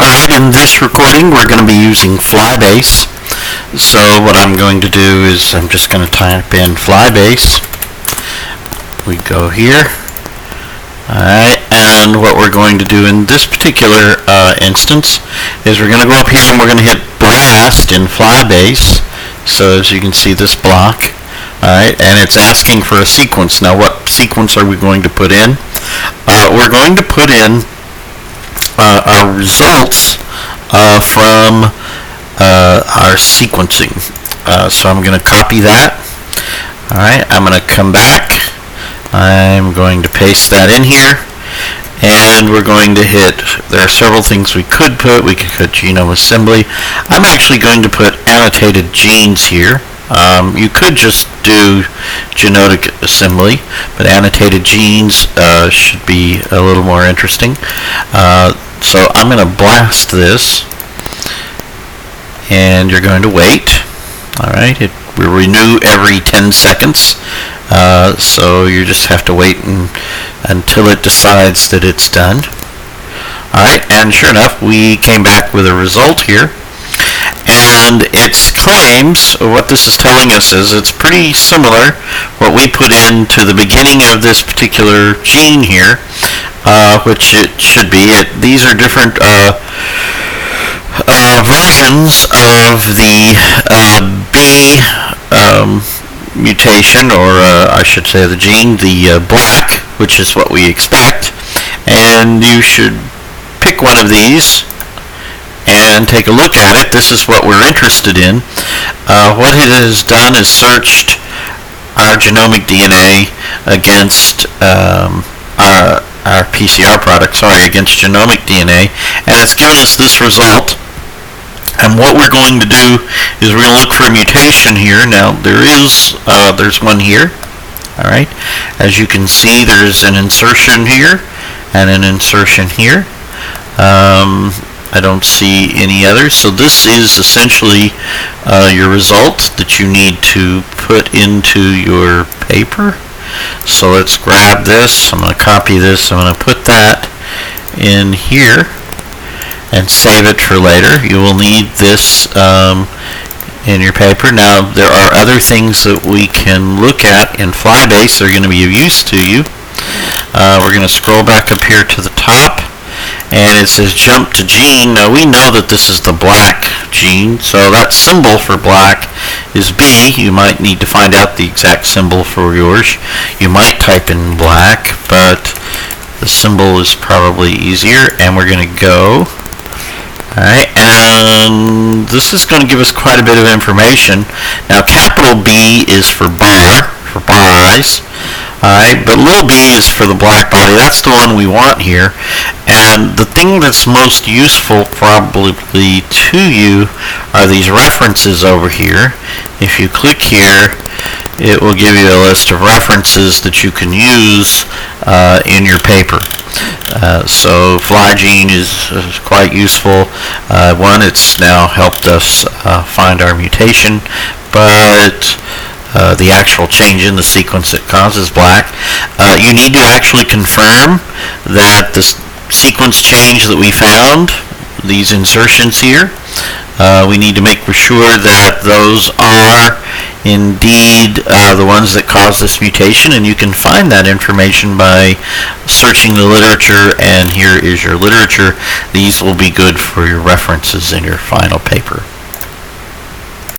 Alright, in this recording we're going to be using flybase. So what I'm going to do is I'm just going to type in flybase. We go here. Alright, and what we're going to do in this particular instance is we're going to go up here and we're going to hit blast in flybase. So as you can see, this block. Alright, and it's asking for a sequence. Now what sequence are we going to put in? We're going to put in our results from our sequencing. So I'm going to copy that. Alright, I'm going to come back. I'm going to paste that in here. And we're going to hit, there are several things we could put. We could put genome assembly. I'm actually going to put annotated genes here. You could just do genetic assembly, but annotated genes should be a little more interesting. So I'm going to blast this, and you're going to wait. Alright, it will renew every 10 seconds, so you just have to wait until it decides that it's done. Alright, and sure enough, we came back with a result here. And its claims, what this is telling us is it's pretty similar what we put into the beginning of this particular gene here, which it should be. These are different versions of the B mutation, or I should say the gene, the black, which is what we expect. And you should pick one of these and take a look at it. This is what we're interested in. What it has done is searched our genomic DNA against our PCR product, against genomic DNA, and it's given us this result. And what we're going to do is we're going to look for a mutation here. Now there's one here. All right, as you can see, there's an insertion here and an insertion here. I don't see any others. So this is essentially your result that you need to put into your paper. So let's grab this. I'm going to copy this. I'm going to put that in here and save it for later. You will need this in your paper. Now there are other things that we can look at in flybase that are going to be of use to you. We're going to scroll back up here to the top, and it says jump to gene. Now we know that this is the black gene, so that symbol for black is B. You might need to find out the exact symbol for yours. You might type in black, but the symbol is probably easier, and we're going to go. Alright, and this is going to give us quite a bit of information. Now capital B is for bar eyes. Alright, but little b is for the black body. That's the one we want here. And the thing that's most useful probably to you are these references over here. If you click here, it will give you a list of references that you can use in your paper. So flygene is quite useful. One, it's now helped us find our mutation, but the actual change in the sequence that causes black. You need to actually confirm that the sequence change that we found, these insertions here, we need to make sure that those are indeed the ones that cause this mutation, and you can find that information by searching the literature, and here is your literature. These will be good for your references in your final paper.